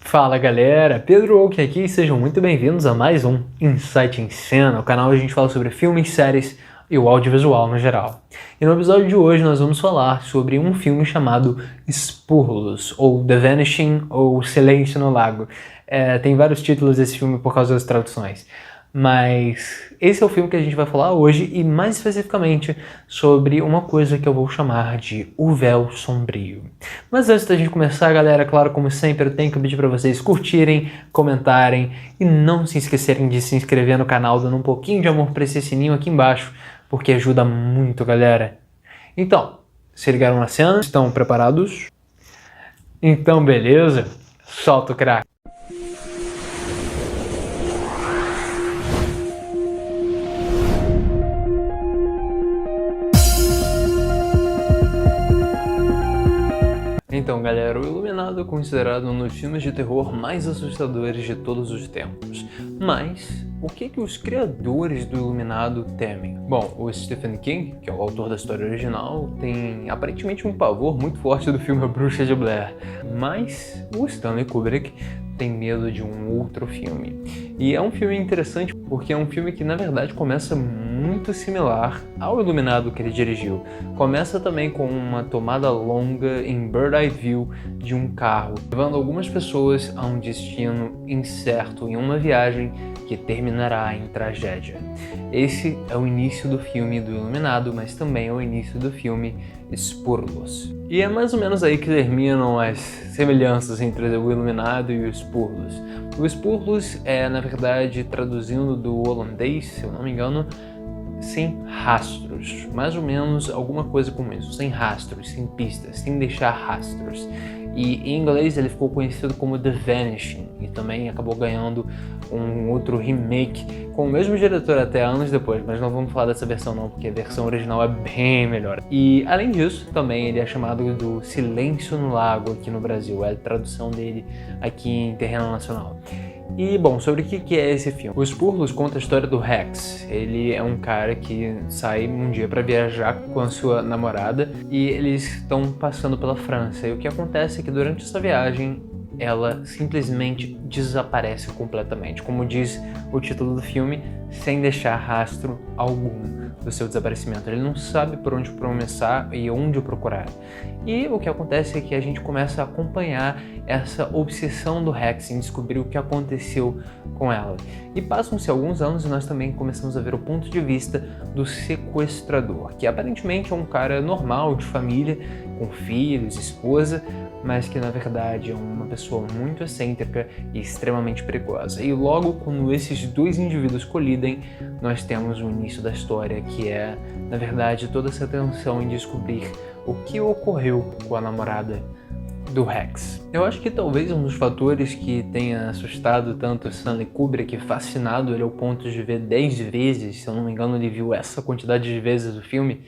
Fala galera, Pedro Oak aqui e sejam muito bem-vindos a mais um Insight em Cena, o canal onde a gente fala sobre filmes, séries e o audiovisual no geral. E no episódio de hoje nós vamos falar sobre um filme chamado Spurlos, ou The Vanishing, ou Silêncio no Lago. Tem vários títulos desse filme por causa das traduções. Mas esse é o filme que a gente vai falar hoje e mais especificamente sobre uma coisa que eu vou chamar de O Véu Sombrio. Mas antes da gente começar, galera, claro, como sempre, eu tenho que pedir para vocês curtirem, comentarem e não se esquecerem de se inscrever no canal, dando um pouquinho de amor para esse sininho aqui embaixo, porque ajuda muito, galera. Então, se ligaram na cena? Estão preparados? Então, beleza? Solta o crack! Então, galera, o Iluminado é considerado um dos filmes de terror mais assustadores de todos os tempos. Mas, o que os criadores do Iluminado temem? Bom, o Stephen King, que é o autor da história original, tem aparentemente um pavor muito forte do filme A Bruxa de Blair. Mas o Stanley Kubrick tem medo de um outro filme. E é um filme interessante porque é um filme que, na verdade, começa muito similar ao Iluminado que ele dirigiu. Começa também com uma tomada longa em Bird Eye View de um carro, levando algumas pessoas a um destino incerto em uma viagem que terminará em tragédia. Esse é o início do filme do Iluminado, mas também é o início do filme Spurlos. E é mais ou menos aí que terminam as semelhanças entre o Iluminado e o Spurlos. O Spurlos é, na verdade, traduzindo do holandês, se eu não me engano, sem rastros, mais ou menos alguma coisa como isso, sem rastros, sem pistas, sem deixar rastros. E em inglês ele ficou conhecido como The Vanishing e também acabou ganhando um outro remake com o mesmo diretor até anos depois, mas não vamos falar dessa versão não, porque a versão original é bem melhor. E além disso, também ele é chamado do Silêncio no Lago aqui no Brasil, é a tradução dele aqui em terreno nacional. E, bom, sobre o que é esse filme? O Spurlos conta a história do Rex. Ele é um cara que sai um dia para viajar com a sua namorada e eles estão passando pela França. E o que acontece é que durante essa viagem ela simplesmente desaparece completamente, como diz o título do filme, sem deixar rastro algum do seu desaparecimento. Ele não sabe por onde começar e onde procurar. E o que acontece é que a gente começa a acompanhar essa obsessão do Rex em descobrir o que aconteceu com ela. E passam-se alguns anos e nós também começamos a ver o ponto de vista do sequestrador, que aparentemente é um cara normal, de família, com filhos, esposa, mas que na verdade é uma pessoa muito excêntrica e extremamente perigosa. E logo quando esses dois indivíduos colidem, nós temos o início da história, que é, na verdade, toda essa tensão em descobrir o que ocorreu com a namorada do Rex. Eu acho que talvez um dos fatores que tenha assustado tanto Stanley Kubrick, fascinado ele ao ponto de ver 10 vezes, se eu não me engano ele viu essa quantidade de vezes o filme,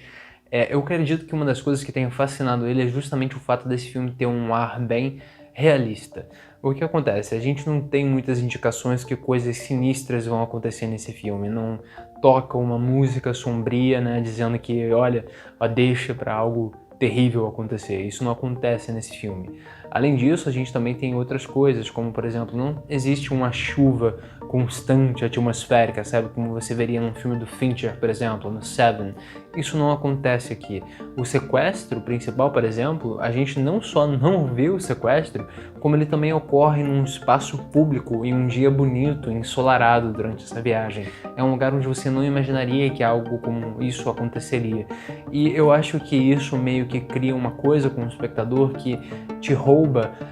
eu acredito que uma das coisas que tenha fascinado ele é justamente o fato desse filme ter um ar bem realista. O que acontece? A gente não tem muitas indicações que coisas sinistras vão acontecer nesse filme. Não toca uma música sombria, né, dizendo que, olha, deixa para algo terrível acontecer. Isso não acontece nesse filme. Além disso, a gente também tem outras coisas, como, por exemplo, não existe uma chuva constante atmosférica, sabe? Como você veria num filme do Fincher, por exemplo, no Seven. Isso não acontece aqui. O sequestro principal, por exemplo, a gente não só não vê o sequestro, como ele também ocorre num espaço público em um dia bonito, ensolarado durante essa viagem. É um lugar onde você não imaginaria que algo como isso aconteceria. E eu acho que isso meio que cria uma coisa com o espectador que te rouba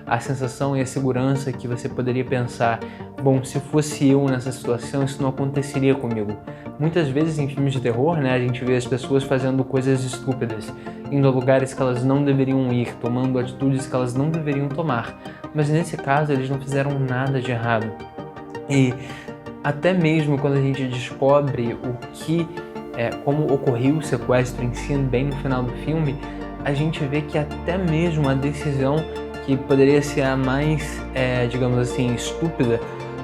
a sensação e a segurança que você poderia pensar, bom, se fosse eu nessa situação, isso não aconteceria comigo. Muitas vezes em filmes de terror, né, a gente vê as pessoas fazendo coisas estúpidas, indo a lugares que elas não deveriam ir, tomando atitudes que elas não deveriam tomar. Mas nesse caso, eles não fizeram nada de errado. E até mesmo quando a gente descobre como ocorreu o sequestro em si, bem no final do filme, a gente vê que até mesmo a decisão que poderia ser a mais, digamos assim, estúpida,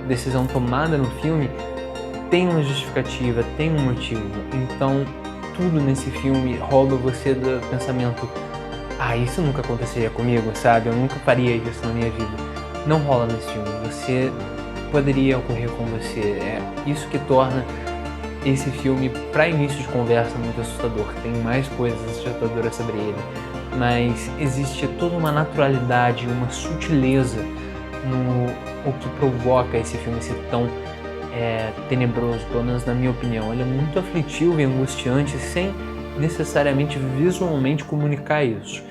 decisão tomada no filme, tem uma justificativa, tem um motivo. Então, tudo nesse filme rouba você do pensamento, isso nunca aconteceria comigo, sabe? Eu nunca faria isso na minha vida. não rola nesse filme. Você poderia ocorrer com você. É isso que torna esse filme, para início de conversa, muito assustador. Tem mais coisas assustadoras sobre ele, mas existe toda uma naturalidade, uma sutileza no o que provoca esse filme ser tão tenebroso, pelo menos na minha opinião. Ele é muito aflitivo e angustiante sem necessariamente visualmente comunicar isso.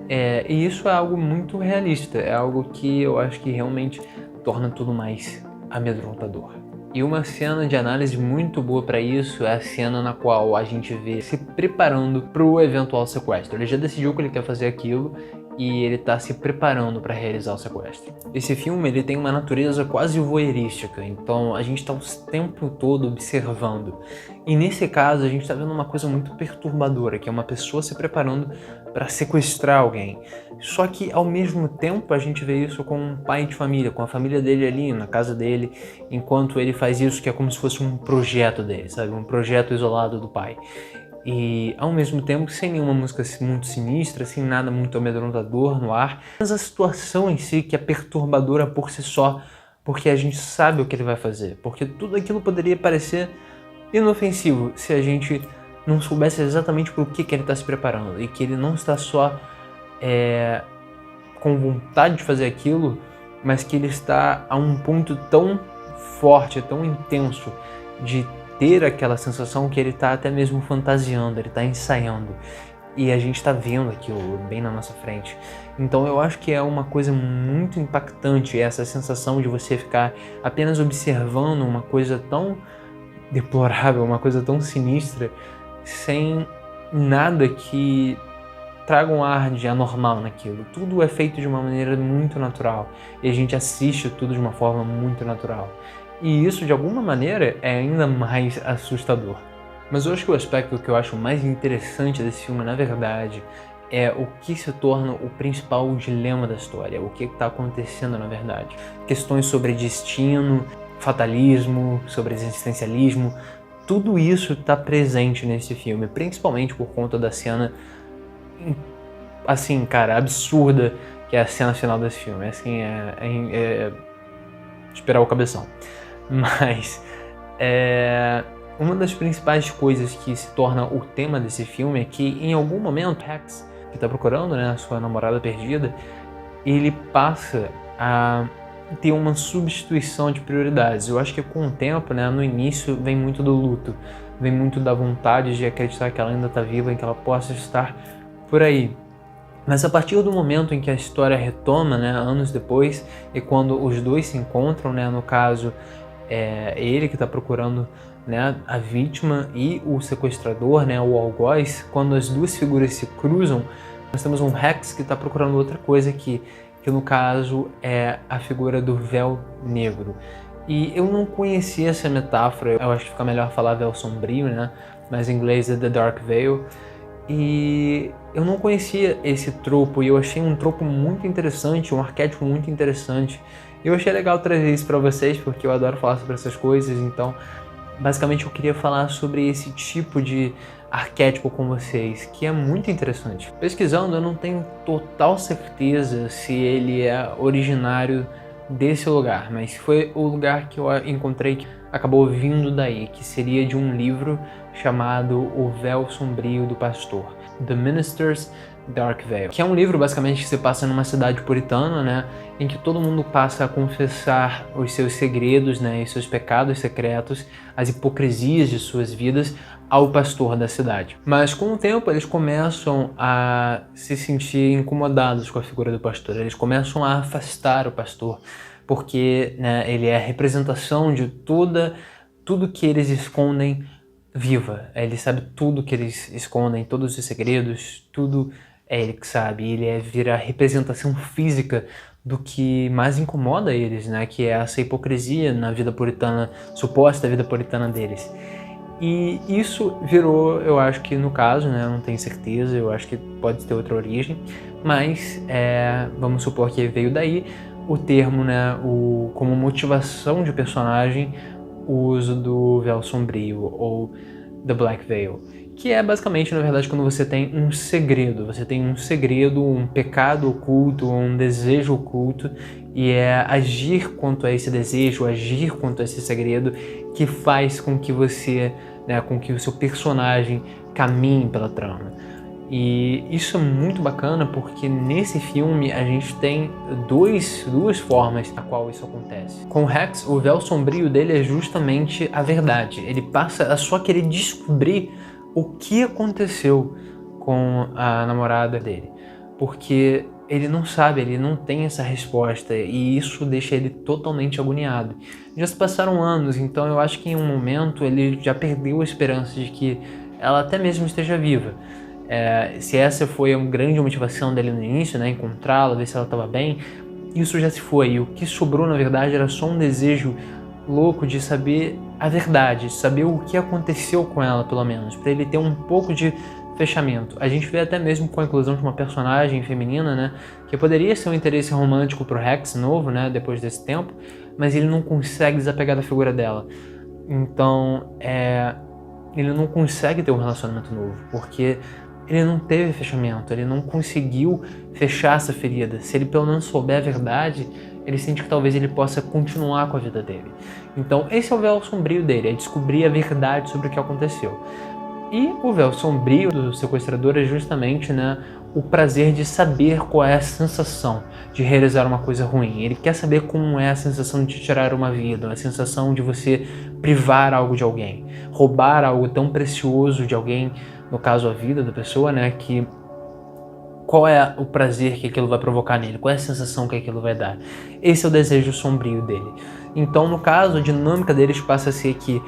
E isso é algo muito realista, é algo que eu acho que realmente torna tudo mais amedrontador. E uma cena de análise muito boa para isso é a cena na qual a gente vê se preparando para o eventual sequestro. Ele já decidiu que ele quer fazer aquilo e ele está se preparando para realizar o sequestro. Esse filme ele tem uma natureza quase voyeurística, então a gente está o tempo todo observando. E nesse caso a gente está vendo uma coisa muito perturbadora, que é uma pessoa se preparando para sequestrar alguém. Só que ao mesmo tempo a gente vê isso com um pai de família, com a família dele ali na casa dele, enquanto ele faz isso que é como se fosse um projeto dele, sabe? Um projeto isolado do pai. E ao mesmo tempo sem nenhuma música muito sinistra, sem nada muito amedrontador no ar, mas a situação em si que é perturbadora por si só, porque a gente sabe o que ele vai fazer, porque tudo aquilo poderia parecer inofensivo se a gente não soubesse exatamente por que ele está se preparando, e que ele não está só com vontade de fazer aquilo, mas que ele está a um ponto tão forte, tão intenso de ter aquela sensação que ele está até mesmo fantasiando, ele está ensaiando. E a gente está vendo aquilo bem na nossa frente. Então eu acho que é uma coisa muito impactante essa sensação de você ficar apenas observando uma coisa tão deplorável, uma coisa tão sinistra, sem nada que traga um ar de anormal naquilo. Tudo é feito de uma maneira muito natural. E a gente assiste tudo de uma forma muito natural. E isso, de alguma maneira, é ainda mais assustador. Mas eu acho que o aspecto que eu acho mais interessante desse filme, na verdade, é o que se torna o principal dilema da história, o que está acontecendo na verdade. Questões sobre destino, fatalismo, sobre existencialismo, tudo isso está presente nesse filme, principalmente por conta da cena, assim, cara, absurda, que é a cena final desse filme. Assim, é esperar o cabeção. Mas uma das principais coisas que se torna o tema desse filme é que em algum momento Rex, que está procurando, né, a sua namorada perdida, ele passa a ter uma substituição de prioridades. Eu acho que com o tempo, né, no início vem muito do luto, vem muito da vontade de acreditar que ela ainda está viva e que ela possa estar por aí. Mas a partir do momento em que a história retoma, né, anos depois, e quando os dois se encontram, né, no caso ele que está procurando, né, a vítima e o sequestrador, né, o algoz, quando as duas figuras se cruzam, nós temos um Rex que está procurando outra coisa que no caso é a figura do véu negro. E eu não conhecia essa metáfora, eu acho que fica melhor falar véu sombrio, né, mas em inglês é The Dark Veil. E eu não conhecia esse tropo e eu achei um tropo muito interessante, um arquétipo muito interessante. Eu achei legal trazer isso pra vocês porque eu adoro falar sobre essas coisas, então basicamente eu queria falar sobre esse tipo de arquétipo com vocês, que é muito interessante. Pesquisando, eu não tenho total certeza se ele é originário desse lugar, mas foi o lugar que eu encontrei que acabou vindo daí, que seria de um livro chamado O Véu Sombrio do Pastor, The Minister's Dark Veil, que é um livro basicamente que se passa numa cidade puritana, né, em que todo mundo passa a confessar os seus segredos, né, e seus pecados secretos, as hipocrisias de suas vidas ao pastor da cidade. Mas com o tempo eles começam a se sentir incomodados com a figura do pastor, eles começam a afastar o pastor, porque, né, ele é a representação de tudo que eles escondem viva. Ele sabe tudo que eles escondem, todos os segredos, tudo é ele que sabe. Ele vira a representação física do que mais incomoda eles, né? Que é essa hipocrisia na vida puritana, suposta vida puritana deles. E isso virou, eu acho que no caso, né? Eu não tenho certeza, eu acho que pode ter outra origem, mas vamos supor que veio daí o termo, né? Como motivação de personagem, o uso do véu sombrio, ou The Black Veil, que é basicamente, na verdade, quando você tem um segredo. Você tem um segredo, um pecado oculto, um desejo oculto, e é agir quanto a esse desejo, agir quanto a esse segredo, que faz com que você, né, com que o seu personagem caminhe pela trama. E isso é muito bacana porque nesse filme a gente tem duas formas na qual isso acontece. Com o Rex, o véu sombrio dele é justamente a verdade. Ele passa a só querer descobrir o que aconteceu com a namorada dele. Porque ele não sabe, ele não tem essa resposta e isso deixa ele totalmente agoniado. Já se passaram anos, então eu acho que em um momento ele já perdeu a esperança de que ela até mesmo esteja viva. Se essa foi a grande motivação dele no início, né, encontrá-la, ver se ela estava bem, isso já se foi. E o que sobrou, na verdade, era só um desejo louco de saber a verdade, de saber o que aconteceu com ela, pelo menos, para ele ter um pouco de fechamento. A gente vê até mesmo com a inclusão de uma personagem feminina, né, que poderia ser um interesse romântico pro Rex novo, né, depois desse tempo, mas ele não consegue desapegar da figura dela. Então, ele não consegue ter um relacionamento novo, porque ele não teve fechamento, ele não conseguiu fechar essa ferida. Se ele pelo menos souber a verdade, ele sente que talvez ele possa continuar com a vida dele. Então esse é o véu sombrio dele, é descobrir a verdade sobre o que aconteceu. E o véu sombrio do sequestrador é justamente, né, o prazer de saber qual é a sensação de realizar uma coisa ruim. Ele quer saber como é a sensação de tirar uma vida, a sensação de você privar algo de alguém, roubar algo tão precioso de alguém, no caso a vida da pessoa, né, que qual é o prazer que aquilo vai provocar nele, qual é a sensação que aquilo vai dar. Esse é o desejo sombrio dele. Então, no caso, a dinâmica deles passa a ser que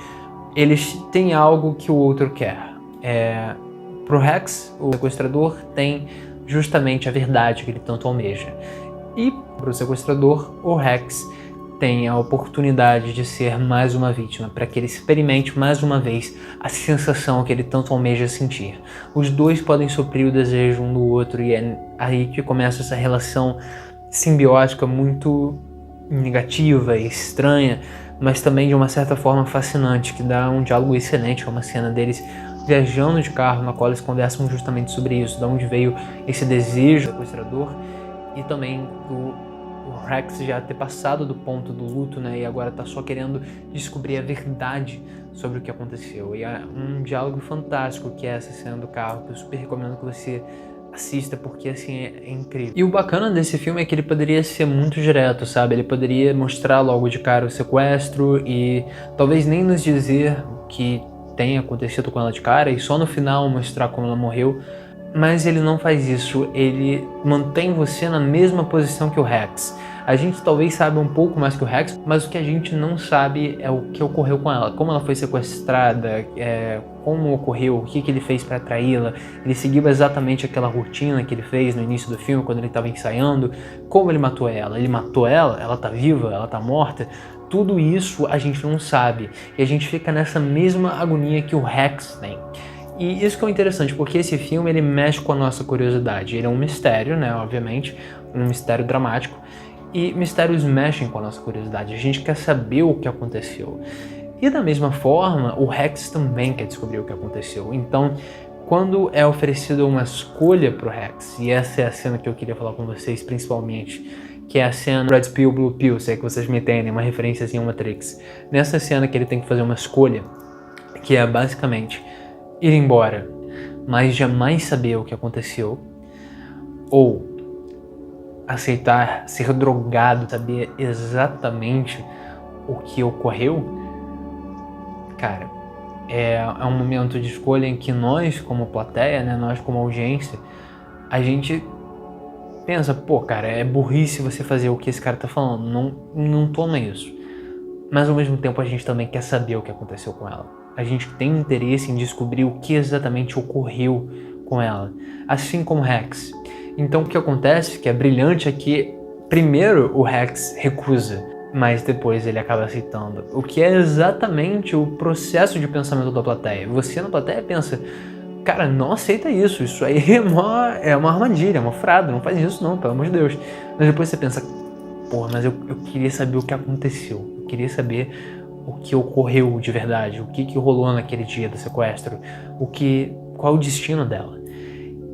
eles têm algo que o outro quer. Pro Rex, o sequestrador tem justamente a verdade que ele tanto almeja. E pro sequestrador, o Rex tem a oportunidade de ser mais uma vítima, para que ele experimente mais uma vez a sensação que ele tanto almeja sentir. Os dois podem suprir o desejo um do outro e é aí que começa essa relação simbiótica muito negativa e estranha, mas também de uma certa forma fascinante, que dá um diálogo excelente, com uma cena deles viajando de carro, na qual eles conversam justamente sobre isso, de onde veio esse desejo do sequestrador e também do Rex já ter passado do ponto do luto, né, e agora tá só querendo descobrir a verdade sobre o que aconteceu. E é um diálogo fantástico que é essa cena do carro, que eu super recomendo que você assista, porque assim é incrível. E o bacana desse filme é que ele poderia ser muito direto, sabe? Ele poderia mostrar logo de cara o sequestro e talvez nem nos dizer o que tem acontecido com ela de cara e só no final mostrar como ela morreu. Mas ele não faz isso, ele mantém você na mesma posição que o Rex. A gente talvez saiba um pouco mais que o Rex, mas o que a gente não sabe é o que ocorreu com ela. Como ela foi sequestrada, como ocorreu, o que ele fez para atraí-la. Ele seguiu exatamente aquela rotina que ele fez no início do filme, quando ele estava ensaiando. Como ele matou ela? Ele matou ela? Ela tá viva? Ela tá morta? Tudo isso a gente não sabe. E a gente fica nessa mesma agonia que o Rex tem. E isso que é interessante, porque esse filme ele mexe com a nossa curiosidade. Ele é um mistério, né, obviamente, um mistério dramático, e mistérios mexem com a nossa curiosidade. A gente quer saber o que aconteceu. E da mesma forma, o Rex também quer descobrir o que aconteceu. Então, quando é oferecida uma escolha pro Rex, e essa é a cena que eu queria falar com vocês principalmente, que é a cena Red Pill, Blue Pill, se é que vocês me entendem, uma referência assim ao Matrix. Nessa cena que ele tem que fazer uma escolha, que é basicamente ir embora, mas jamais saber o que aconteceu, ou aceitar ser drogado, saber exatamente o que ocorreu, cara, é um momento de escolha em que nós, como plateia, né, nós como audiência, a gente pensa, pô, cara, é burrice você fazer o que esse cara tá falando, não toma isso. Mas ao mesmo tempo a gente também quer saber o que aconteceu com ela. A gente tem interesse em descobrir o que exatamente ocorreu com ela, assim como o Rex. Então o que acontece, que é brilhante, é que primeiro o Rex recusa, mas depois ele acaba aceitando. O que é exatamente o processo de pensamento da plateia. Você na plateia pensa, cara, não aceita isso aí é uma armadilha, é uma fraude, não faz isso não, pelo amor de Deus. Mas depois você pensa, porra, mas eu queria saber o que aconteceu, eu queria saber o que ocorreu de verdade, o que rolou naquele dia do sequestro, qual o destino dela.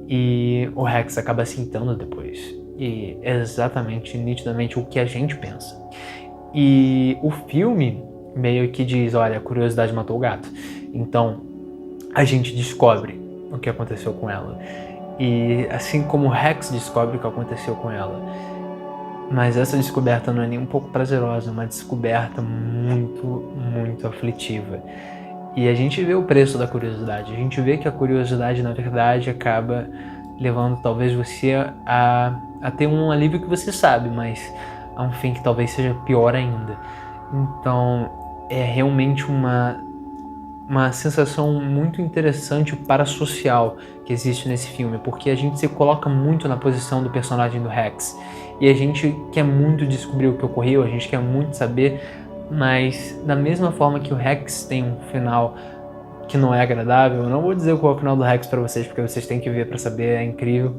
E o Rex acaba aceitando depois. E é exatamente, nitidamente, o que a gente pensa. E o filme meio que diz, olha, a curiosidade matou o gato. Então, a gente descobre o que aconteceu com ela. E assim como o Rex descobre o que aconteceu com ela. Mas essa descoberta não é nem um pouco prazerosa, é uma descoberta muito, muito aflitiva. E a gente vê o preço da curiosidade. A gente vê que a curiosidade, na verdade, acaba levando talvez você a ter um alívio que você sabe, mas a um fim que talvez seja pior ainda. Então, é realmente uma sensação muito interessante parasocial que existe nesse filme, porque a gente se coloca muito na posição do personagem do Rex. E a gente quer muito descobrir o que ocorreu, a gente quer muito saber, mas da mesma forma que o Rex tem um final que não é agradável, eu não vou dizer qual é o final do Rex pra vocês, porque vocês têm que ver pra saber, é incrível,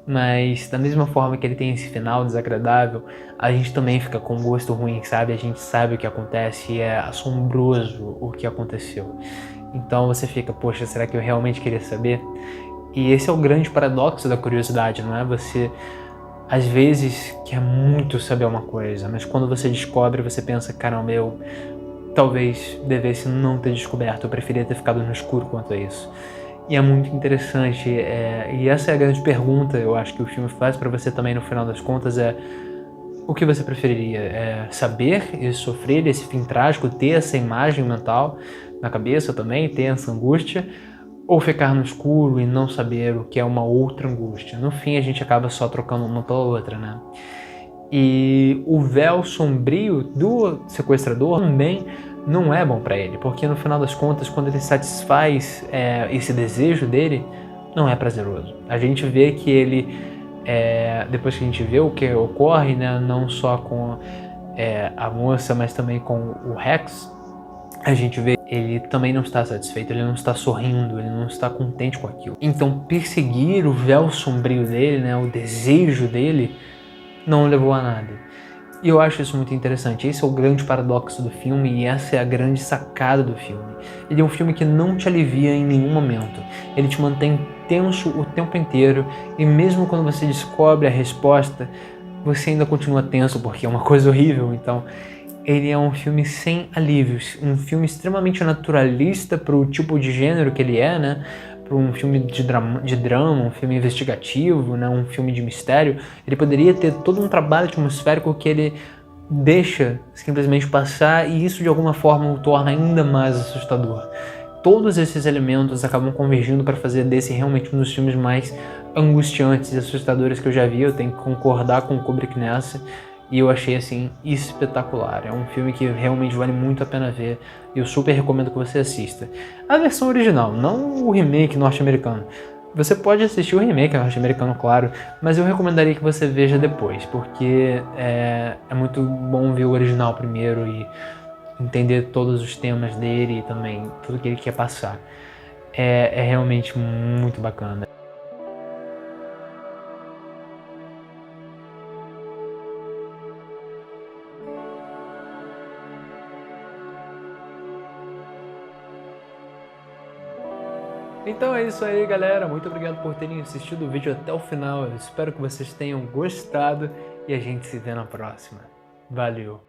mas da mesma forma que ele tem esse final desagradável, a gente também fica com gosto ruim, sabe? A gente sabe o que acontece e é assombroso o que aconteceu. Então você fica, poxa, será que eu realmente queria saber? E esse é o grande paradoxo da curiosidade, não é? Você às vezes quer muito saber uma coisa, mas quando você descobre, você pensa, caramba, eu talvez devesse não ter descoberto, eu preferia ter ficado no escuro quanto a isso. E é muito interessante, e essa é a grande pergunta, eu acho que o filme faz para você também no final das contas, é o que você preferiria? É saber e sofrer esse fim trágico, ter essa imagem mental na cabeça também, ter essa angústia, ou ficar no escuro e não saber o que é uma outra angústia? No fim a gente acaba só trocando uma pela outra, né? E o véu sombrio do sequestrador também não é bom para ele, porque no final das contas, quando ele satisfaz esse desejo dele, não é prazeroso. A gente vê que ele, depois que a gente vê o que ocorre, né, não só com a moça, mas também com o Rex, a gente vê ele também não está satisfeito, ele não está sorrindo, ele não está contente com aquilo. Então perseguir o véu sombrio dele, né, o desejo dele, não levou a nada. E eu acho isso muito interessante. Esse é o grande paradoxo do filme e essa é a grande sacada do filme. Ele é um filme que não te alivia em nenhum momento. Ele te mantém tenso o tempo inteiro e mesmo quando você descobre a resposta, você ainda continua tenso porque é uma coisa horrível. Então, ele é um filme sem alívios, um filme extremamente naturalista para o tipo de gênero que ele é, né? Para um filme de drama, um filme investigativo, né? Um filme de mistério. Ele poderia ter todo um trabalho atmosférico que ele deixa simplesmente passar e isso de alguma forma o torna ainda mais assustador. Todos esses elementos acabam convergindo para fazer desse realmente um dos filmes mais angustiantes e assustadores que eu já vi. Eu tenho que concordar com o Kubrick nessa. E eu achei, assim, espetacular. É um filme que realmente vale muito a pena ver. E eu super recomendo que você assista. A versão original, não o remake norte-americano. Você pode assistir o remake norte-americano, claro, mas eu recomendaria que você veja depois, porque é muito bom ver o original primeiro e entender todos os temas dele e também tudo que ele quer passar. É realmente muito bacana. Então é isso aí, galera. Muito obrigado por terem assistido o vídeo até o final. Eu espero que vocês tenham gostado e a gente se vê na próxima. Valeu!